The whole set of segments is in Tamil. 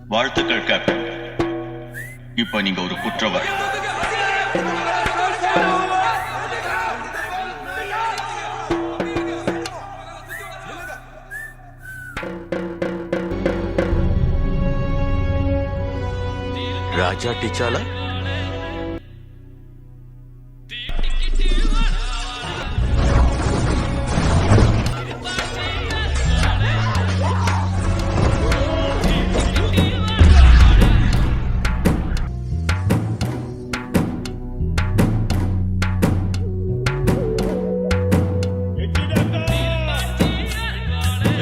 வாழ்த்துக்கள் கேப்டன். இப்ப நீங்க ஒரு குற்றவாளி. ராஜா டிச்சாலா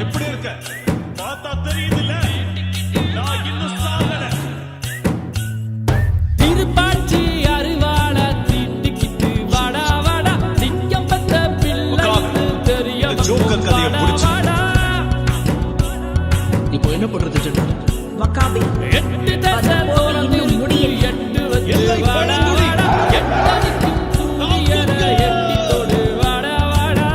எப்படி இருக்க? பார்த்தா தெரியுதுல்ல, நான் இன்னும் சாகல. திருப்பாச்சி அருவாள தீட்டிக்கிட்டு வாடா வாடா சிங்கம் பத்த பிள்ளை தெரிய ஜோக்கர் கதையை முடிச்சு இப்போ என்ன பண்றது ஜென்னா? வக்காபி எட்டு தசை போறது முடியல எட்டு வந்து வாடா வாடா எட்டடிக்கும் சூரியன எட்டி தொடு வாடா வாடா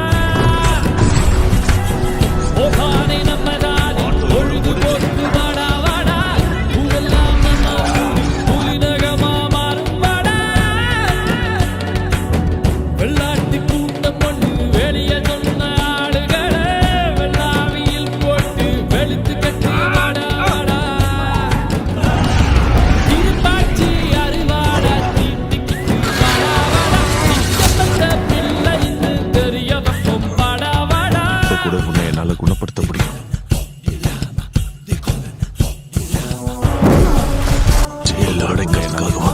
ஓகானை நம்ம தானே ஒழுது போட்டு வாடா வாடா ஊரெல்லாம் நம்ம ஊரு புலிநகமா மாறும் வாடா வெள்ளாட்டு கூட்டம் கொண்டு வெளியே சொன்ன ஆளுகளை வெள்ளாவியில் போட்டு வெளுத்து கட்டி வாடா வாடா திருப்பாச்சி அருவாடா தீட்டிக்கிட்டு வாடா வாடா சிங்கப்பட்ட பிள்ளை இன்னு தெரிய வைப்போம் வாடா வாடா கூட உன்னை என்னால குணப்படுத்த முடியும். ஜெயில அடைக்கிறதுக்காக